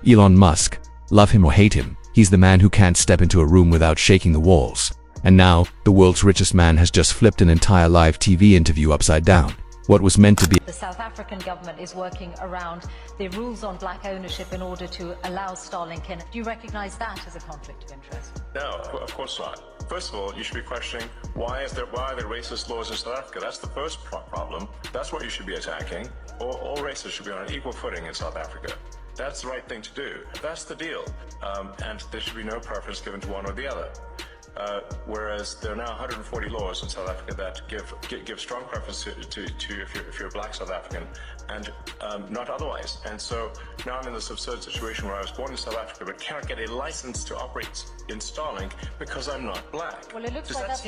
Elon Musk. Love him or hate him, he's the man who can't step into a room without shaking the walls. And now, the world's richest man has just flipped an entire live TV interview upside down. What was meant to be the South African government is working around the rules on black ownership in order to allow Starlink in. Do you recognize that as a conflict of interest? No, of course not. First of all, you should be questioning why are there racist laws in South Africa? That's the first problem. That's what you should be attacking. All races should be on an equal footing in South Africa. That's the right thing to do. That's the deal. And there should be no preference given to one or the other. Whereas there are now 140 laws in South Africa that give strong preference to if you're a black South African, and not otherwise. And so now I'm in this absurd situation where I was born in South Africa but cannot get a license to operate in Starlink because I'm not black. Well, it looks like that's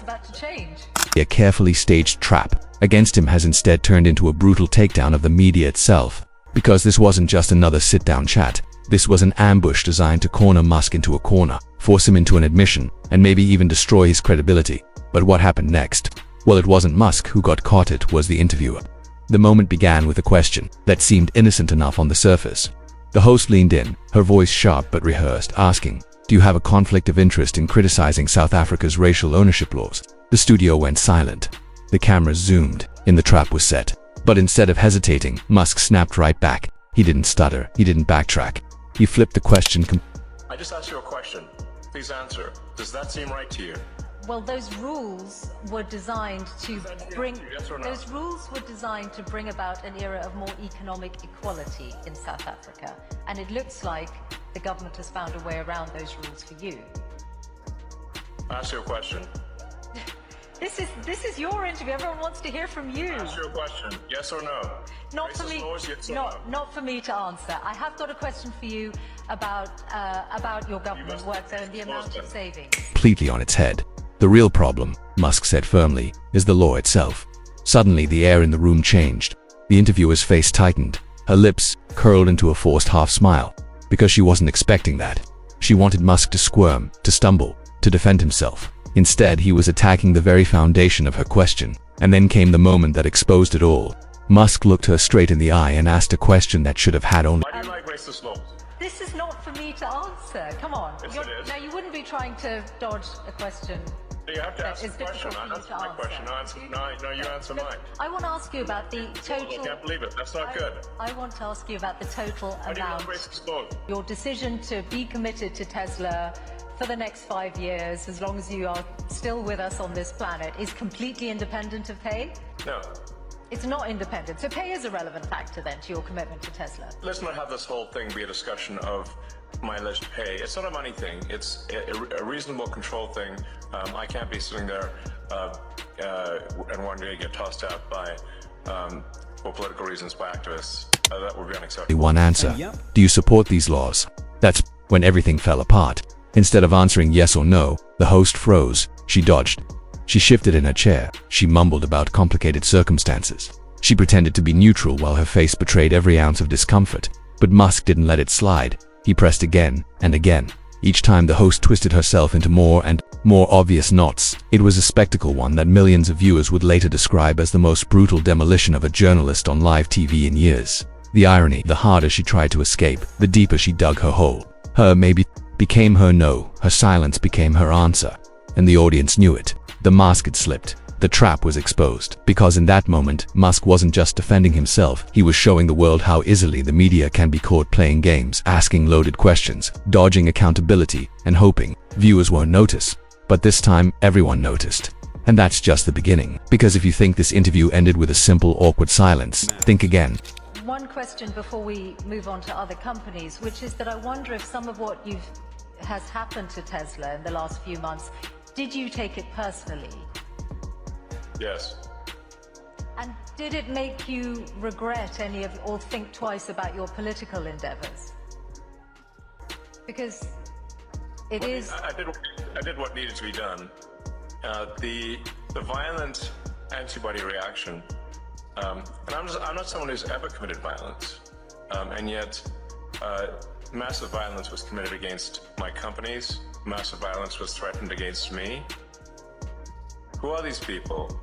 about to change. A carefully staged trap against him has instead turned into a brutal takedown of the media itself, because this wasn't just another sit-down chat. This was an ambush designed to corner Musk into a corner, force him into an admission, and maybe even destroy his credibility. But what happened next? Well, it wasn't Musk who got caught, it was the interviewer. The moment began with a question that seemed innocent enough on the surface. The host leaned in, her voice sharp but rehearsed, asking, "Do you have a conflict of interest in criticizing South Africa's racial ownership laws?" The studio went silent. The cameras zoomed, and the trap was set. But instead of hesitating, Musk snapped right back. He didn't stutter, he didn't backtrack. He flipped the question. I just asked you a question. Please answer. Does that seem right to you? Well, those rules were designed to bring about an era of more economic equality in South Africa, and it looks like the government has found a way around those rules for you. Ask you a question. This is your interview. Everyone wants to hear from you. Ask you a question. Yes or no? Not for me. Not for me to answer. I have got a question for you about your government work and the amount of savings. Completely on its head. The real problem, Musk said firmly, is the law itself. Suddenly, the air in the room changed. The interviewer's face tightened. Her lips curled into a forced half smile, because she wasn't expecting that. She wanted Musk to squirm, to stumble, to defend himself. Instead, he was attacking the very foundation of her question. And then came the moment that exposed it all. Musk looked her straight in the eye and asked a question that should have had only— Why do you like racist laws? This is not for me to answer. Come on. Yes, it is. Now, you wouldn't be trying to dodge a question. You have to ask the question. I answer my question. No, you answer mine. I want to ask you about the total— I can't believe it. That's not good. I want to ask you about the total Why do you amount. like racist laws? Your decision to be committed to Tesla for the next 5 years, as long as you are still with us on this planet, is completely independent of pay? No. It's not independent. So pay is a relevant factor then to your commitment to Tesla. Let's not have this whole thing be a discussion of my alleged pay. It's not a money thing. It's a reasonable control thing. I can't be sitting there and one day get tossed out by, for political reasons, by activists. That would be unacceptable. One answer. Do you support these laws? That's when everything fell apart. Instead of answering yes or no, the host froze. She dodged. She shifted in her chair. She mumbled about complicated circumstances. She pretended to be neutral while her face betrayed every ounce of discomfort. But Musk didn't let it slide. He pressed again and again. Each time the host twisted herself into more and more obvious knots. It was a spectacle, one that millions of viewers would later describe as the most brutal demolition of a journalist on live TV in years. The irony, the harder she tried to escape, the deeper she dug her hole. Her maybe became her no, her silence became her answer. And the audience knew it. The mask had slipped. The trap was exposed. Because in that moment, Musk wasn't just defending himself, he was showing the world how easily the media can be caught playing games, asking loaded questions, dodging accountability, and hoping viewers won't notice. But this time, everyone noticed. And that's just the beginning. Because if you think this interview ended with a simple, awkward silence, think again. One question before we move on to other companies, which is that I wonder if some of what has happened to Tesla in the last few months, did you take it personally? Yes. And did it make you regret any of, or think twice about your political endeavors? Because it is— I did what needed to be done. The violent antibody reaction, and I'm not someone who's ever committed violence, and yet massive violence was committed against my companies. Massive violence was threatened against me. Who are these people?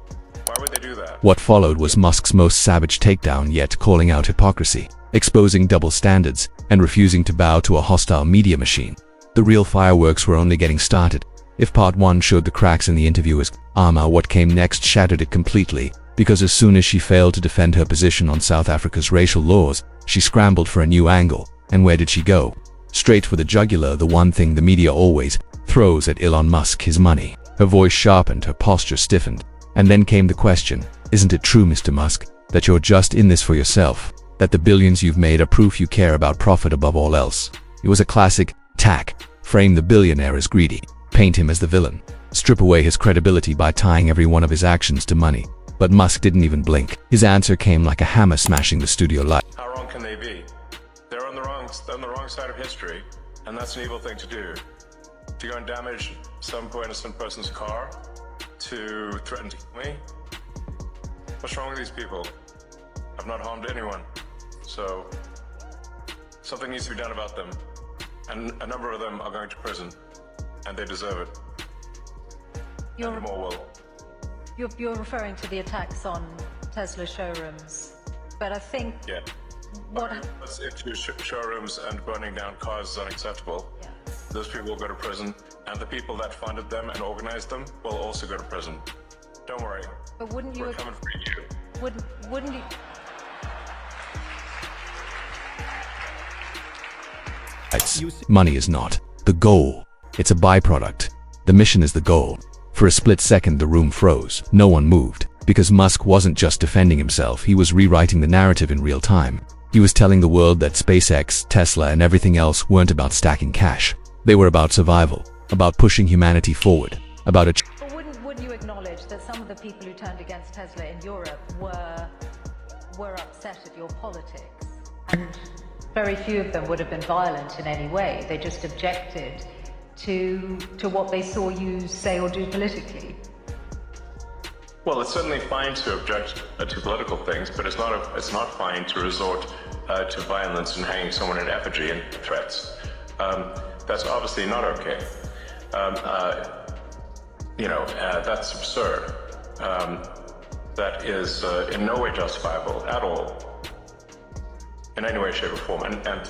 Why would they do that? What followed was Musk's most savage takedown yet, calling out hypocrisy, exposing double standards, and refusing to bow to a hostile media machine. The real fireworks were only getting started. If part 1 showed the cracks in the interviewer's armor, what came next shattered it completely, because as soon as she failed to defend her position on South Africa's racial laws, she scrambled for a new angle. And where did she go? Straight for the jugular, the one thing the media always throws at Elon Musk: his money. Her voice sharpened, her posture stiffened. And then came the question: isn't it true, Mr. Musk, that you're just in this for yourself? That the billions you've made are proof you care about profit above all else? It was a classic tack. Frame the billionaire as greedy. Paint him as the villain. Strip away his credibility by tying every one of his actions to money. But Musk didn't even blink. His answer came like a hammer smashing the studio light. How wrong can they be? They're on the wrong side of history, and that's an evil thing to do. To go and damage some poor innocent person's car, to threaten to kill me. What's wrong with these people? I've not harmed anyone, so something needs to be done about them. And a number of them are going to prison, and they deserve it. And more will. You're referring to the attacks on Tesla showrooms, but I think if showrooms and burning down cars is unacceptable, those people will go to prison, and the people that funded them and organized them will also go to prison. Don't worry. But wouldn't you? We're coming for you. Wouldn't you? Money is not the goal. It's a byproduct. The mission is the goal. For a split second, the room froze. No one moved, because Musk wasn't just defending himself, he was rewriting the narrative in real time. He was telling the world that SpaceX, Tesla, and everything else weren't about stacking cash. They were about survival, about pushing humanity forward, about a... But wouldn't you acknowledge that some of the people who turned against Tesla in Europe were upset at your politics? And very few of them would have been violent in any way. They just objected to what they saw you say or do politically. Well, it's certainly fine to object to political things, but it's not fine to resort to violence and hanging someone in effigy and threats. That's obviously not okay. That's absurd. That is in no way justifiable at all, in any way, shape, or form. And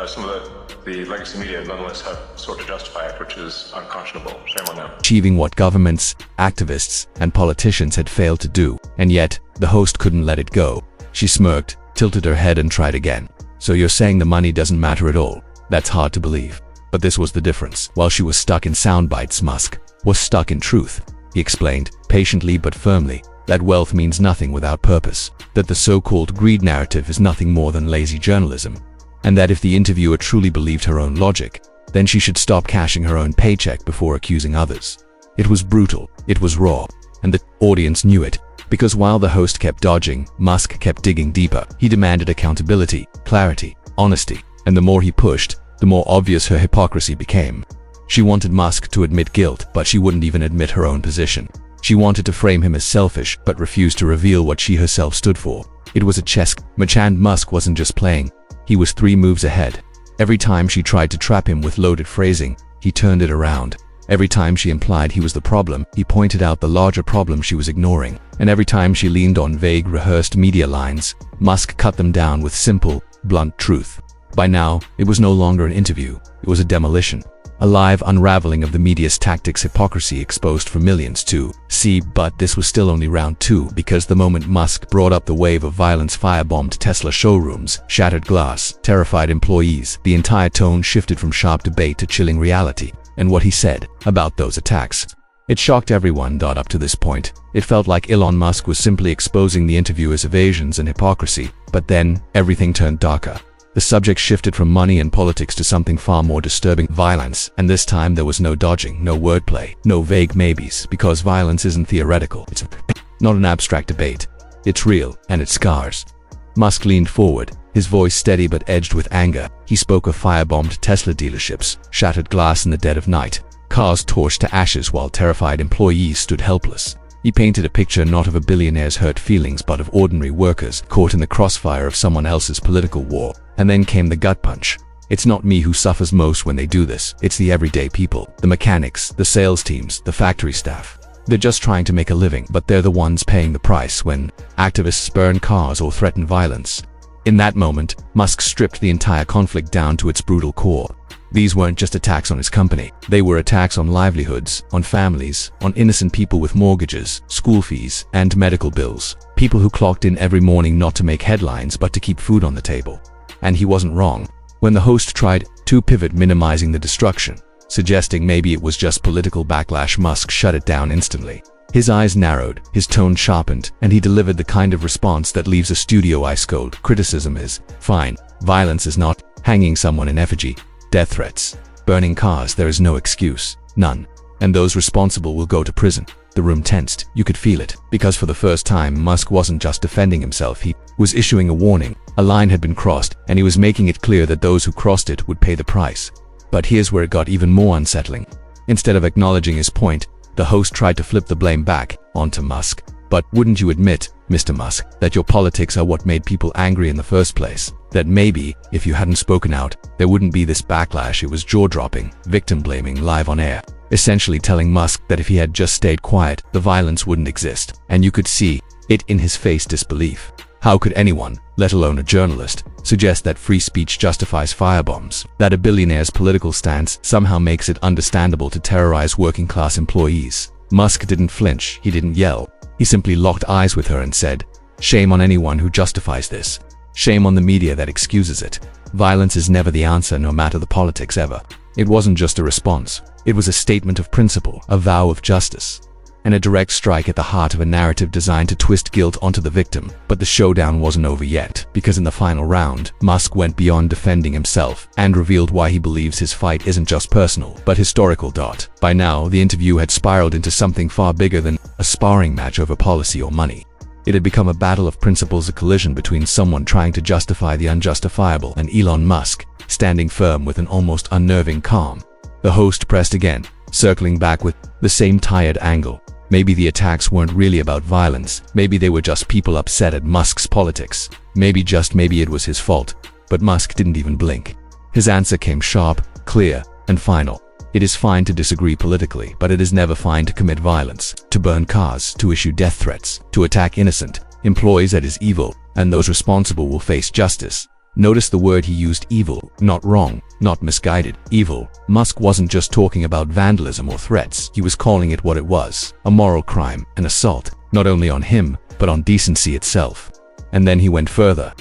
some of the legacy media nonetheless have sought to justify it, which is unconscionable. Shame on them. Achieving what governments, activists, and politicians had failed to do, and yet the host couldn't let it go. She smirked, tilted her head, and tried again. So you're saying the money doesn't matter at all? That's hard to believe. But this was the difference. While she was stuck in sound bites, Musk was stuck in truth. He explained, patiently but firmly, that wealth means nothing without purpose, that the so-called greed narrative is nothing more than lazy journalism, and that if the interviewer truly believed her own logic, then she should stop cashing her own paycheck before accusing others. It was brutal, it was raw, and the audience knew it, because while the host kept dodging, Musk kept digging deeper. He demanded accountability, clarity, honesty, and the more he pushed, the more obvious her hypocrisy became. She wanted Musk to admit guilt, but she wouldn't even admit her own position. She wanted to frame him as selfish, but refused to reveal what she herself stood for. It was a chess match, and Musk wasn't just playing. He was 3 moves ahead. Every time she tried to trap him with loaded phrasing, he turned it around. Every time she implied he was the problem, he pointed out the larger problem she was ignoring. And every time she leaned on vague, rehearsed media lines, Musk cut them down with simple, blunt truth. By now, it was no longer an interview. It was a demolition. A live unraveling of the media's tactics, hypocrisy exposed for millions to see. But this was still only round 2, because the moment Musk brought up the wave of violence firebombed Tesla showrooms, shattered glass, terrified employees, the entire tone shifted from sharp debate to chilling reality. And what he said about those attacks, it shocked everyone. Up to this point, it felt like Elon Musk was simply exposing the interviewer's evasions and hypocrisy. But then, everything turned darker. The subject shifted from money and politics to something far more disturbing: violence. And this time there was no dodging, no wordplay, no vague maybes, because violence isn't theoretical. It's not an abstract debate. It's real, and it scars. Musk leaned forward, his voice steady but edged with anger. He spoke of firebombed Tesla dealerships, shattered glass in the dead of night, cars torched to ashes while terrified employees stood helpless. He painted a picture not of a billionaire's hurt feelings, but of ordinary workers caught in the crossfire of someone else's political war. And then came the gut punch. It's not me who suffers most when they do this. It's the everyday people, the mechanics, the sales teams, the factory staff. They're just trying to make a living, but they're the ones paying the price when activists burn cars or threaten violence. In that moment, Musk stripped the entire conflict down to its brutal core. These weren't just attacks on his company. They were attacks on livelihoods, on families, on innocent people with mortgages, school fees, and medical bills. People who clocked in every morning not to make headlines but to keep food on the table. And he wasn't wrong. When the host tried to pivot, minimizing the destruction, suggesting maybe it was just political backlash, Musk shut it down instantly. His eyes narrowed, his tone sharpened, and he delivered the kind of response that leaves a studio ice cold. Criticism is fine. Violence is not. Hanging someone in effigy, death threats, burning cars, there is no excuse. None. And those responsible will go to prison. The room tensed. You could feel it. Because for the first time, Musk wasn't just defending himself, he was issuing a warning. A line had been crossed, and he was making it clear that those who crossed it would pay the price. But here's where it got even more unsettling. Instead of acknowledging his point, the host tried to flip the blame back onto Musk. But wouldn't you admit, Mr. Musk, that your politics are what made people angry in the first place? That maybe, if you hadn't spoken out, there wouldn't be this backlash? It was jaw-dropping, victim-blaming live on air, essentially telling Musk that if he had just stayed quiet, the violence wouldn't exist. And you could see it in his face, disbelief. How could anyone, let alone a journalist, suggest that free speech justifies firebombs? That a billionaire's political stance somehow makes it understandable to terrorize working-class employees? Musk didn't flinch, he didn't yell. He simply locked eyes with her and said, "Shame on anyone who justifies this. Shame on the media that excuses it. Violence is never the answer, no matter the politics ever." It wasn't just a response. It was a statement of principle, a vow of justice, and a direct strike at the heart of a narrative designed to twist guilt onto the victim. But the showdown wasn't over yet, because in the final round, Musk went beyond defending himself and revealed why he believes his fight isn't just personal, but historical. By now, the interview had spiraled into something far bigger than a sparring match over policy or money. It had become a battle of principles, a collision between someone trying to justify the unjustifiable and Elon Musk, standing firm with an almost unnerving calm. The host pressed again, circling back with the same tired angle. Maybe the attacks weren't really about violence. Maybe they were just people upset at Musk's politics. Maybe it was his fault. But Musk didn't even blink. His answer came sharp, clear, and final. It is fine to disagree politically, but it is never fine to commit violence, to burn cars, to issue death threats, to attack innocent employees. That is evil, and those responsible will face justice. Notice the word he used: evil. Not wrong, not misguided, evil. Musk wasn't just talking about vandalism or threats. He was calling it what it was: a moral crime, an assault, not only on him, but on decency itself. And then he went further.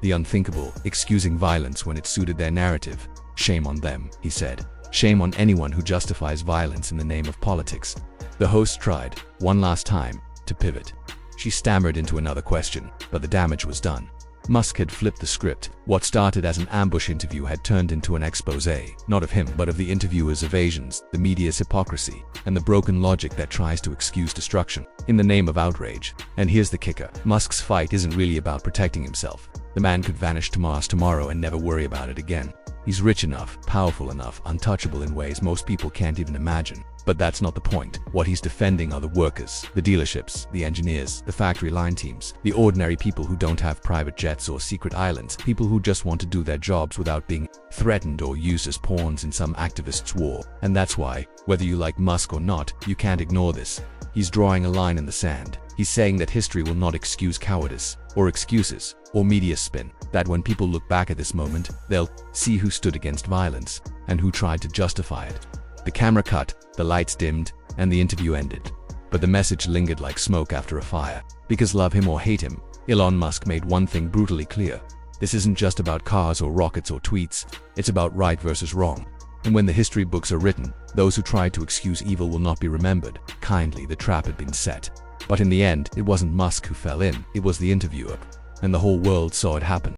The unthinkable, excusing violence when it suited their narrative. Shame on them, he said. Shame on anyone who justifies violence in the name of politics. The host tried, one last time, to pivot. She stammered into another question, but the damage was done. Musk had flipped the script. What started as an ambush interview had turned into an exposé, not of him, but of the interviewer's evasions, the media's hypocrisy, and the broken logic that tries to excuse destruction in the name of outrage. And here's the kicker. Musk's fight isn't really about protecting himself. The man could vanish to Mars tomorrow and never worry about it again. He's rich enough, powerful enough, untouchable in ways most people can't even imagine. But that's not the point. What he's defending are the workers, the dealerships, the engineers, the factory line teams, the ordinary people who don't have private jets or secret islands, people who just want to do their jobs without being threatened or used as pawns in some activist's war. And that's why, whether you like Musk or not, you can't ignore this. He's drawing a line in the sand. He's saying that history will not excuse cowardice, or excuses, or media spin. That when people look back at this moment, they'll see who stood against violence, and who tried to justify it. The camera cut, the lights dimmed, and the interview ended. But the message lingered like smoke after a fire. Because love him or hate him, Elon Musk made one thing brutally clear. This isn't just about cars or rockets or tweets. It's about right versus wrong. And when the history books are written, those who tried to excuse evil will not be remembered kindly. The trap had been set. But in the end, it wasn't Musk who fell in, it was the interviewer. And the whole world saw it happen.